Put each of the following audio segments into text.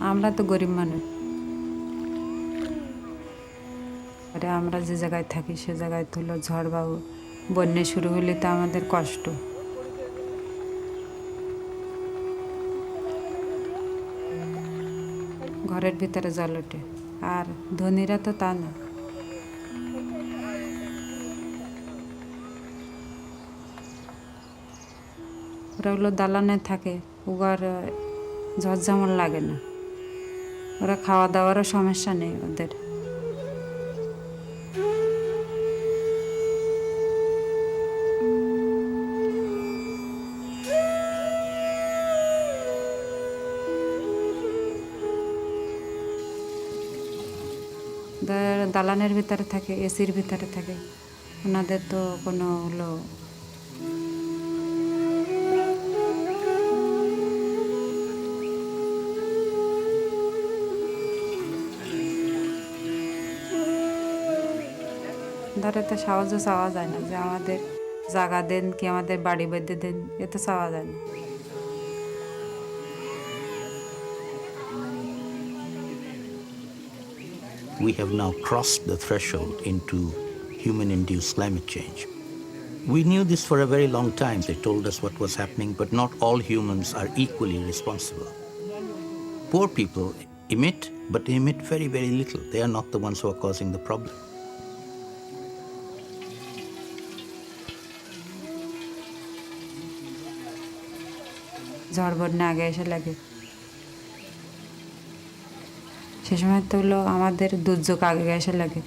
আমরা তো গরিব মানুষ, আরে আমরা যে জায়গায় থাকি সে জায়গায় তুলো ঝড় বা বন্যা শুরু হলে তো আমাদের কষ্ট। ঘরের ভিতরে জল ওঠে, আর ধনীরা তো তা না। ওরা হলো দালানে থাকে, উগার ঝড় যেমন লাগে না, ওরা খাওয়া দাওয়ারও সমস্যা নেই ওদের। দালানের ভিতরে থাকে, এসির ভিতরে থাকে, ওনাদের তো কোনো হলো ধরে তো সাহায্য চাওয়া যায় না যে আমাদের জায়গা দেন কি আমাদের বাড়ি বেঁধে দেন, এ তো চাওয়া যায় না। We have now crossed the threshold into human-induced climate change. We knew this for a very long time. They told us what was happening, but not all humans are equally responsible. Poor people emit, but they emit very, very little. They are not the ones who are causing the problem. ঝড় বন্যা আগে এসে লাগে, সে সময় তো হলো আমাদের দুর্যোগ আগে এসে লাগে।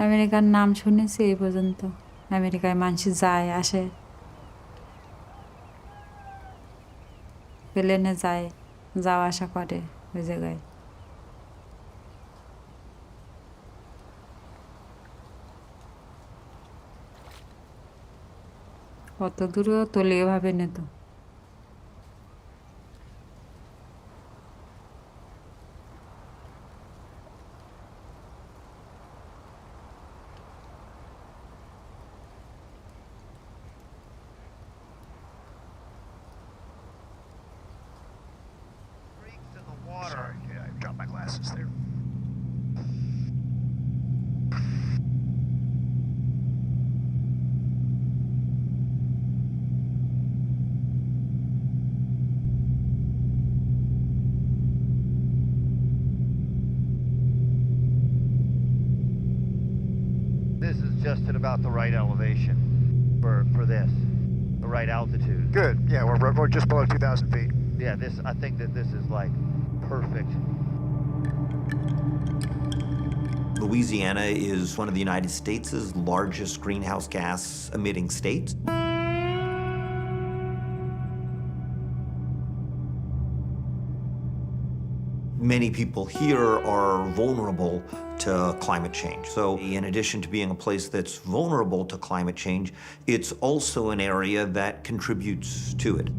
আমেরিকার নাম শুনেছি এই পর্যন্ত, আমেরিকায় মানুষ যায় আসে, প্লেনে যায়, যাওয়া আসা করে ওই জায়গায়। কত দূরও তলীয় ভাবে নিত। Sorry, yeah, I dropped my glasses there. This is just at about the right elevation for this, the right altitude. Good. Yeah, we're just below 2,000 feet. Yeah, I think that this is like perfect. Louisiana is one of the United States' largest greenhouse gas emitting states. Many people here are vulnerable to climate change. So in addition to being a place that's vulnerable to climate change, it's also an area that contributes to it.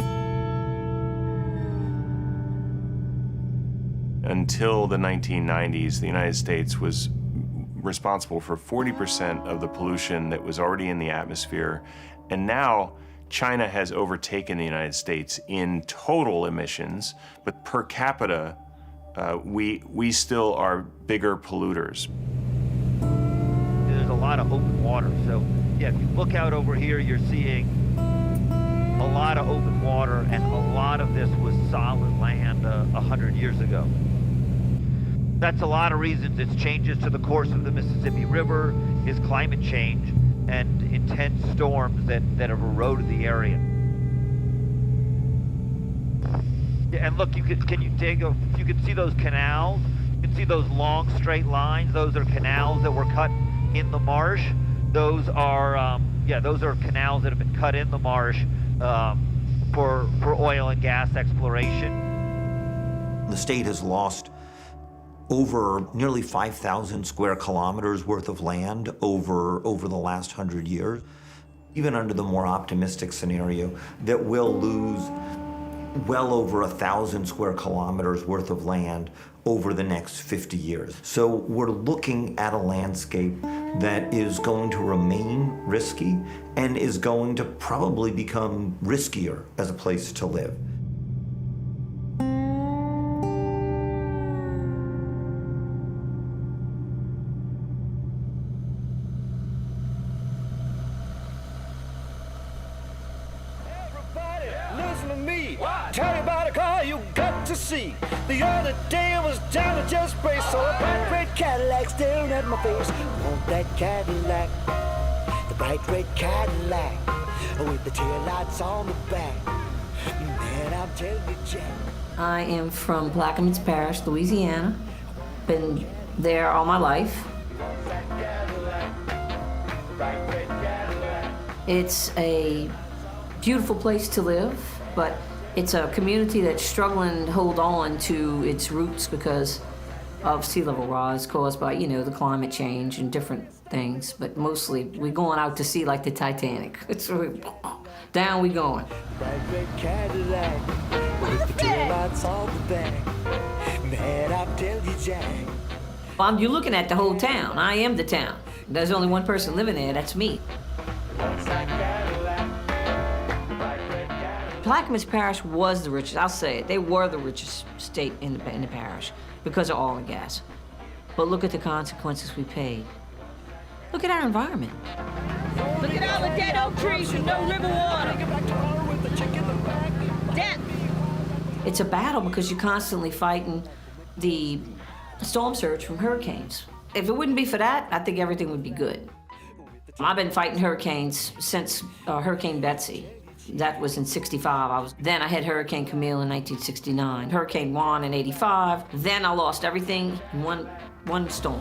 Until the 1990s, the United States was responsible for 40% of the pollution that was already in the atmosphere. And now China has overtaken the United States in total emissions, but per capita, we still are bigger polluters. There's a lot of open water. So yeah, if you look out over here, you're seeing a lot of open water, and a lot of this was solid land 100 years ago. That's a lot of reasons. It's changes to the course of the Mississippi River, is climate change, and intense storms that have eroded the area. Yeah, and look, you can see those canals. You can see those long straight lines. Those are canals that were cut in the marsh. Those are canals that have been cut in the marsh for oil and gas exploration. The state has lost over nearly 5,000 square kilometers worth of land over the last 100 years. Even under the more optimistic scenario, that we'll lose well over 1,000 square kilometers worth of land over the next 50 years. So we're looking at a landscape that is going to remain risky and is going to probably become riskier as a place to live. Listen to me. Tell you about a car you got to see. The other day I was down at Just Brace, saw a bright red Cadillac staring at my face. Want that Cadillac, the bright red Cadillac, with the taillights on the back. Man, I'm telling you, Jack. I am from Plaquemines Parish, Louisiana. Been there all my life. It's a beautiful place to live, but it's a community that's struggling to hold on to its roots because of sea level rise caused by, the climate change and different things. But mostly, we're going out to sea like the Titanic. It's down we going. Bright red Cadillac, with the taillights on the back. Man, I'm telling you, Jack. You're looking at the whole town. I am the town. There's only one person living there, that's me. Plaquemines Parish was the richest, I'll say it. They were the richest state in the parish because of oil and gas. But look at the consequences we paid. Look at our environment. Look at all the dead oak trees with no river water. Death. It's a battle because you're constantly fighting the storm surge from hurricanes. If it wouldn't be for that, I think everything would be good. I've been fighting hurricanes since Hurricane Betsy. That was in '65. Then I had Hurricane Camille in 1969, Hurricane Juan in '85. Then I lost everything in one storm.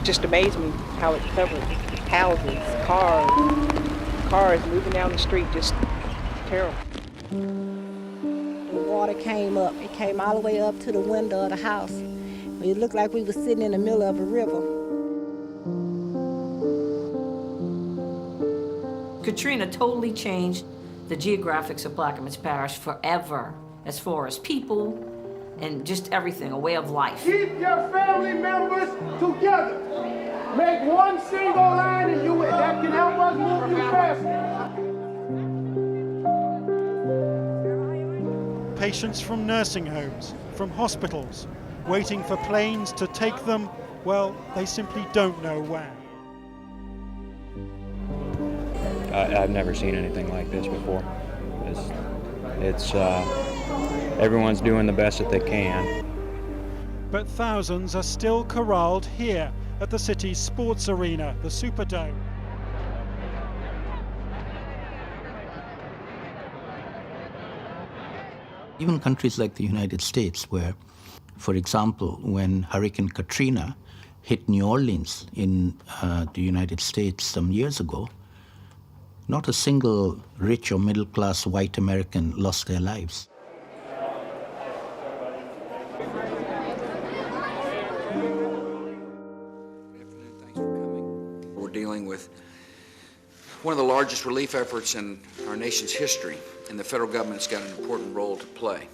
Just amazed me how it covered houses, cars moving down the street, just terrible. The water came up. It came all the way up to the window of the house. It looked like we were sitting in the middle of a river. Katrina totally changed the geographics of Plaquemines Parish forever, as far as people and just everything, a way of life. Keep your family members together. Make one single line and that can help us move you faster. Patients from nursing homes, from hospitals, waiting for planes to take them, well, they simply don't know where. I've never seen anything like this before. It's everyone's doing the best that they can. But thousands are still corralled here at the city's sports arena, the Superdome. Even countries like the United States, where, for example, when Hurricane Katrina hit New Orleans in the United States some years ago, not a single rich or middle-class white American lost their lives. We're dealing with one of the largest relief efforts in our nation's history, and the federal government's got an important role to play.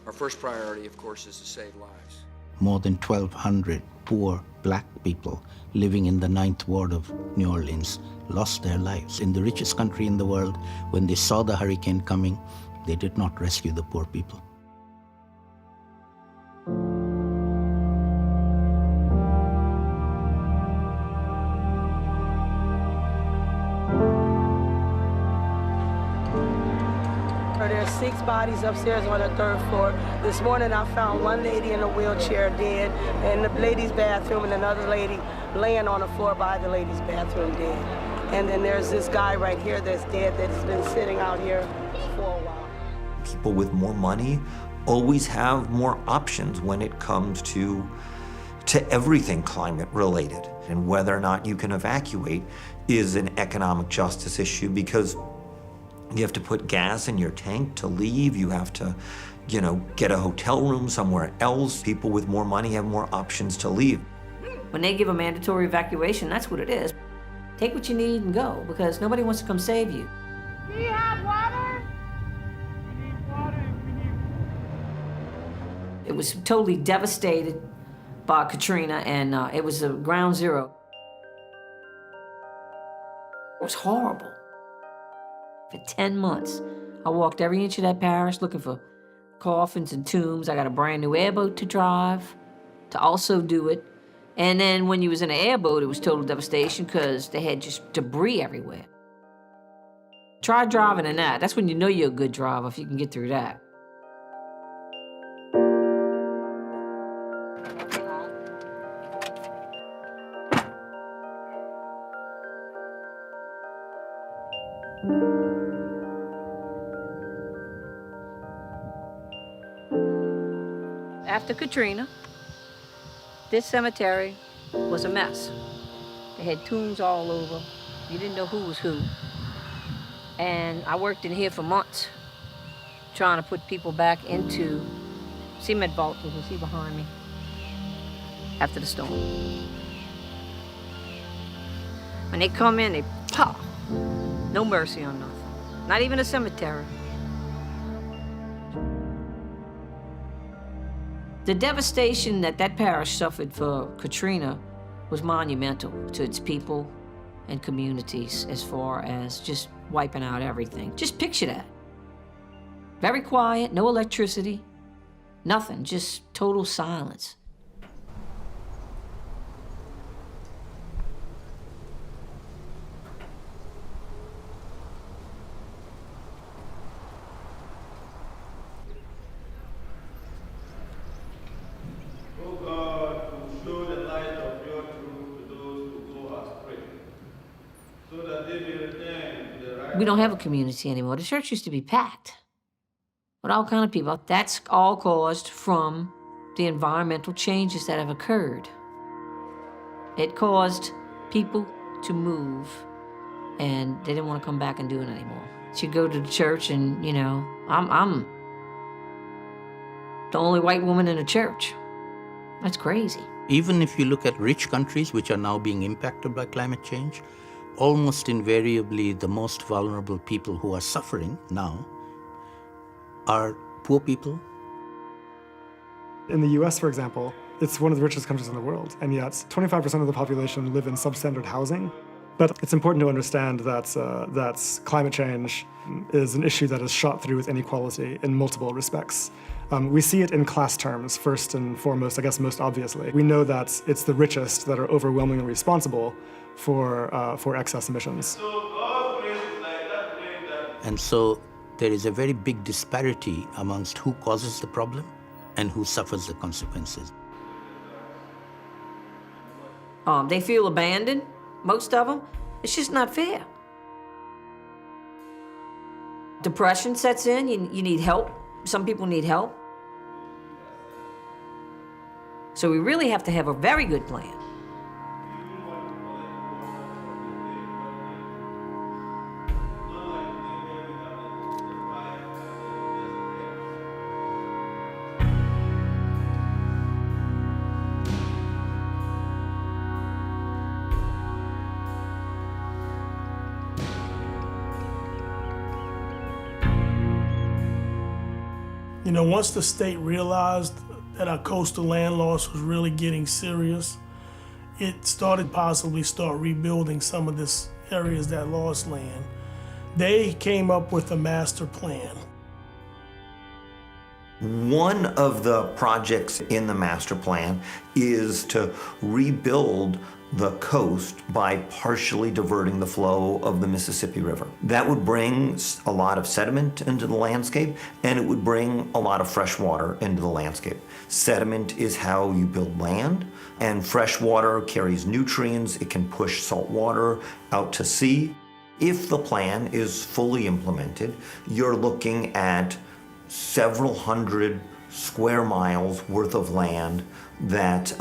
Our first priority, of course, is to save lives. More than 1,200 poor black people living in the 9th ward of New Orleans lost their lives. In the richest country in the world, when they saw the hurricane coming, they did not rescue the poor people. There's 6 bodies upstairs on the 3rd floor. This morning I found one lady in a wheelchair dead in the ladies' bathroom and another lady laying on the floor by the ladies' bathroom dead. And then there's this guy right here that's dead that's been sitting out here for a while. People with more money always have more options when it comes to to everything climate related. And whether or not you can evacuate is an economic justice issue because you have to put gas in your tank to leave. You have to, get a hotel room somewhere else. People with more money have more options to leave. When they give a mandatory evacuation, that's what it is. Take what you need and go, because nobody wants to come save you. Do you have water? It was totally devastated by Katrina, and it was a ground zero. It was horrible. For 10 months, I walked every inch of that parish looking for coffins and tombs. I got a brand new airboat to drive to also do it. And then when you was in an airboat, it was total devastation because they had just debris everywhere. Try driving in that. That's when you know you're a good driver, if you can get through that. After Katrina, this cemetery was a mess. They had tombs all over. You didn't know who was who. And I worked in here for months trying to put people back into cement vaults, as you see behind me, after the storm. When they come in, they pop. No mercy on nothing. Not even a cemetery. The devastation that parish suffered for Katrina was monumental to its people and communities as far as just wiping out everything. Just picture that. Very quiet, no electricity, nothing, just total silence. We don't have a community anymore. The church used to be packed with all kind of people. That's all caused from the environmental changes that have occurred. It caused people to move, and they didn't want to come back and do it anymore. So you go to the church, and I'm the only white woman in the church. That's crazy. Even if you look at rich countries which are now being impacted by climate change, almost invariably the most vulnerable people who are suffering now are poor people. In the US, for example, it's one of the richest countries in the world, and yet 25% of the population live in substandard housing. But it's important to understand that climate change is an issue that is shot through with inequality in multiple respects. We see it in class terms, first and foremost, I guess most obviously. We know that it's the richest that are overwhelmingly responsible for excess emissions. And so there is a very big disparity amongst who causes the problem and who suffers the consequences. They feel abandoned, most of them. It's just not fair. Depression sets in, you need help. Some people need help. So we really have to have a very good plan. Once the state realized that our coastal land loss was really getting serious, it started possibly rebuilding some of this areas that lost land. They came up with a master plan. One of the projects in the master plan is to rebuild the coast by partially diverting the flow of the Mississippi River. That would bring a lot of sediment into the landscape, and it would bring a lot of fresh water into the landscape. Sediment is how you build land, and fresh water carries nutrients. It can push salt water out to sea. If the plan is fully implemented, you're looking at several hundred square miles worth of land that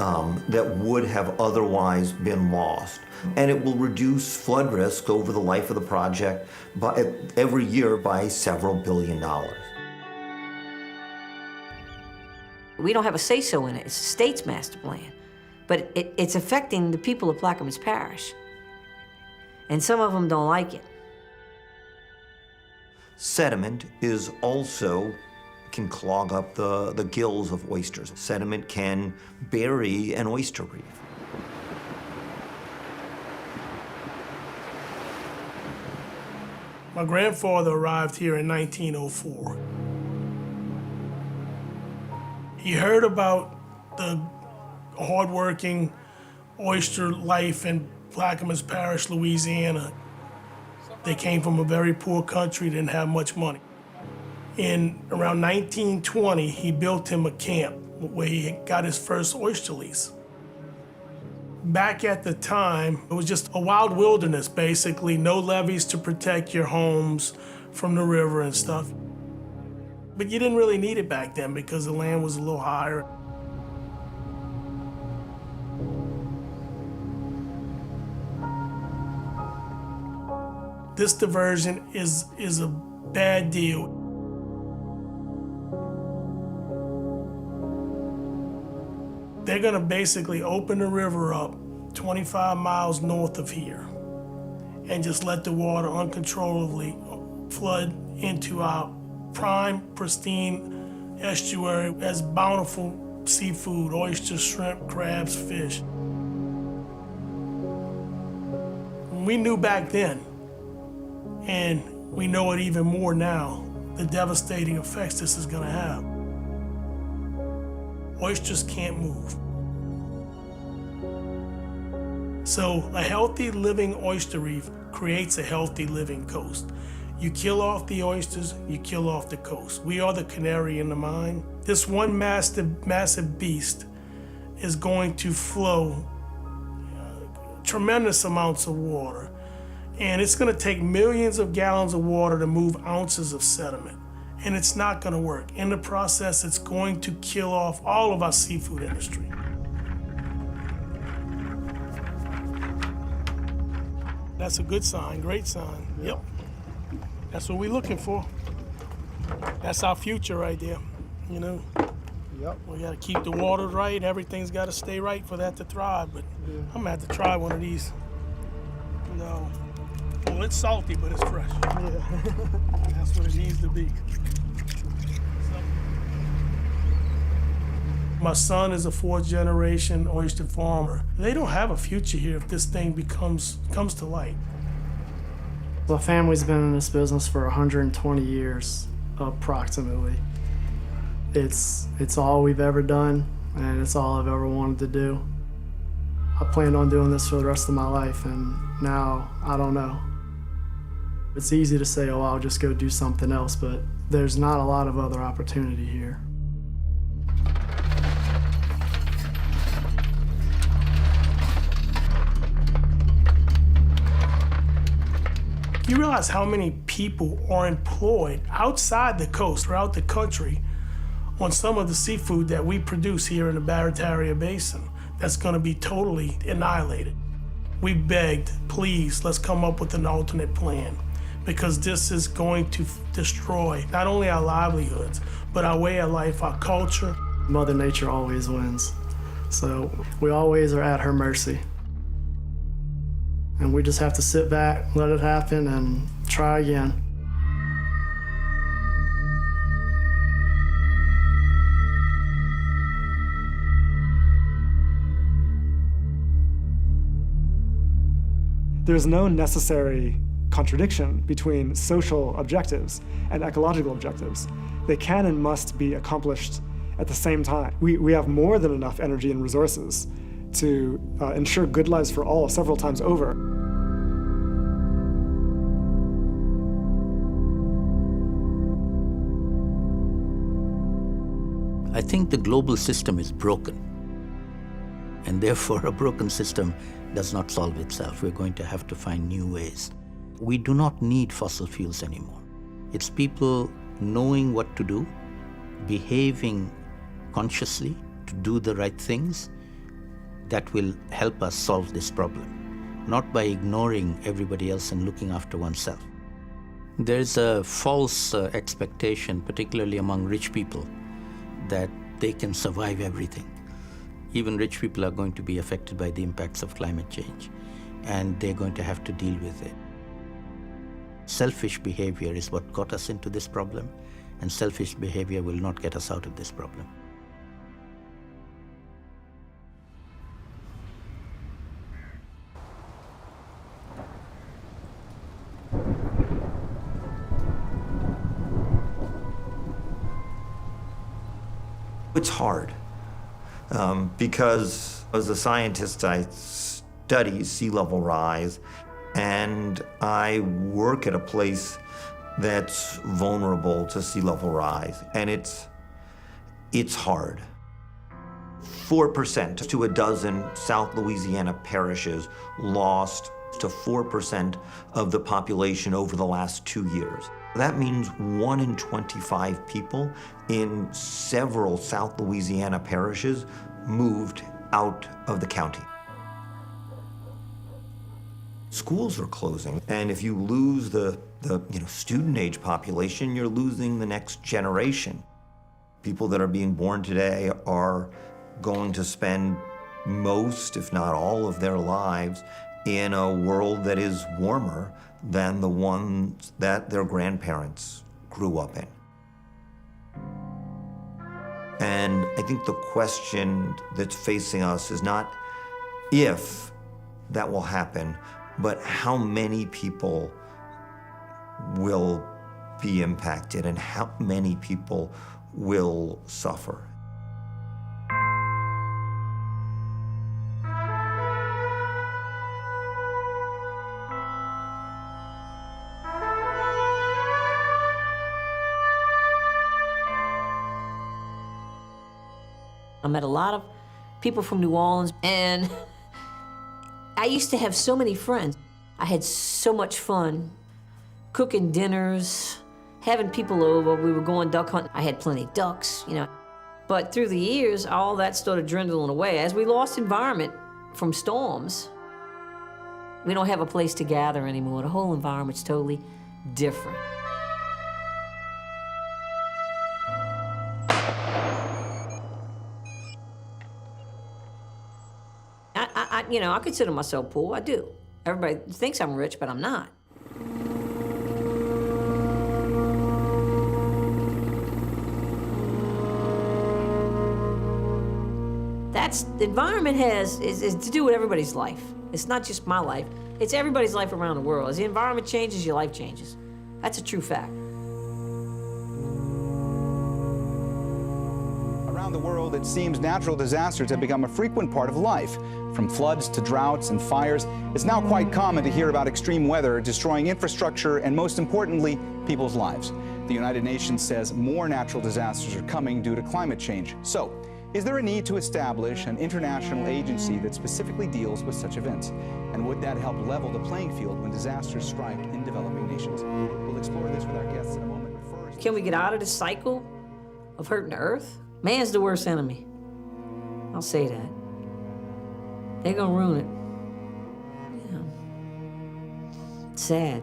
would have otherwise been lost. And it will reduce flood risk over the life of the project every year by several $billions. We don't have a say-so in it. It's the state's master plan. But it's affecting the people of Plaquemines Parish. And some of them don't like it. Sediment is also can clog up the gills of oysters. Sediment can bury an oyster reef. My grandfather arrived here in 1904. He heard about the hardworking oyster life in Plaquemines Parish, Louisiana. They came from a very poor country, didn't have much money. In around 1920, he built him a camp where he got his first oyster lease. Back at the time, it was just a wild wilderness, basically. No levees to protect your homes from the river and stuff. But you didn't really need it back then because the land was a little higher. This diversion is a bad deal. They're gonna basically open the river up 25 miles north of here and just let the water uncontrollably flood into our prime, pristine estuary as bountiful seafood, oysters, shrimp, crabs, fish. We knew back then, and we know it even more now, the devastating effects this is gonna have. Oysters can't move. So a healthy living oyster reef creates a healthy living coast. You kill off the oysters, you kill off the coast. We are the canary in the mine. This one massive beast is going to flow tremendous amounts of water. And it's gonna take millions of gallons of water to move ounces of sediment. And it's not gonna work. In the process, it's going to kill off all of our seafood industry. That's a good sign, great sign. Yep. That's what we're looking for. That's our future right there, you know? Yep. We gotta keep the water right, everything's gotta stay right for that to thrive, but I'm gonna have to try one of these. No. Well, it's salty, but it's fresh. Yeah. That's what it needs to be. My son is a fourth-generation oyster farmer. They don't have a future here if this thing comes to light. The family's been in this business for 120 years, approximately. It's all we've ever done, and it's all I've ever wanted to do. I planned on doing this for the rest of my life, and now I don't know. It's easy to say, oh, I'll just go do something else, but there's not a lot of other opportunity here. You realize how many people are employed outside the coast, throughout the country, on some of the seafood that we produce here in the Barataria Basin that's gonna be totally annihilated. We begged, please, let's come up with an alternate plan, because this is going to destroy not only our livelihoods, but our way of life, our culture. Mother Nature always wins, so we always are at her mercy. And we just have to sit back, let it happen, and try again. There's no necessary contradiction between social objectives and ecological objectives. They can and must be accomplished at the same time. We have more than enough energy and resources to ensure good lives for all several times over. I think the global system is broken, and therefore a broken system does not solve itself. We're going to have to find new ways. We do not need fossil fuels anymore. It's people knowing what to do, behaving consciously, to do the right things, that will help us solve this problem, not by ignoring everybody else and looking after oneself. There's a false expectation, particularly among rich people, that they can survive everything. Even rich people are going to be affected by the impacts of climate change, and they're going to have to deal with it. Selfish behavior is what got us into this problem, and selfish behavior will not get us out of this problem. It's hard because as a scientist, I study sea level rise, and I work at a place that's vulnerable to sea level rise, and it's hard. 4% to a dozen South Louisiana parishes lost to 4% of the population over the last 2 years. That means 1 in 25 people in several South Louisiana parishes moved out of the county. Schools are closing, and if you lose the student age population, you're losing the next generation. People that are being born today are going to spend most, if not all, of their lives in a world that is warmer than the ones that their grandparents grew up in. And I think the question that's facing us is not if that will happen, but how many people will be impacted and how many people will suffer. I met a lot of people from New Orleans, and I used to have so many friends. I had so much fun cooking dinners, having people over. We were going duck hunting. I had plenty of ducks, But through the years, all that started dwindling away. As we lost environment from storms, we don't have a place to gather anymore. The whole environment's totally different. I consider myself poor. I do. Everybody thinks I'm rich, but I'm not. The environment is to do with everybody's life. It's not just my life. It's everybody's life around the world. As the environment changes, your life changes. That's a true fact. Around the world, it seems natural disasters have become a frequent part of life. From floods to droughts and fires, it's now quite common to hear about extreme weather destroying infrastructure and, most importantly, people's lives. The United Nations says more natural disasters are coming due to climate change. So, is there a need to establish an international agency that specifically deals with such events? And would that help level the playing field when disasters strike in developing nations? We'll explore this with our guests in a moment. But first, can we get out of this cycle of hurting the earth? Man's the worst enemy. I'll say that. They're gonna ruin it. Yeah. It's sad.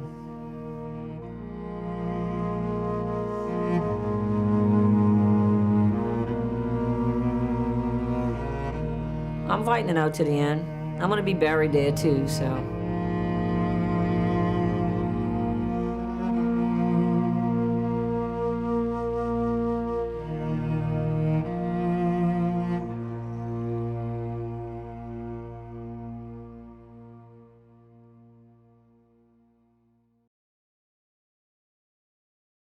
I'm fighting it out to the end. I'm gonna be buried there too, so.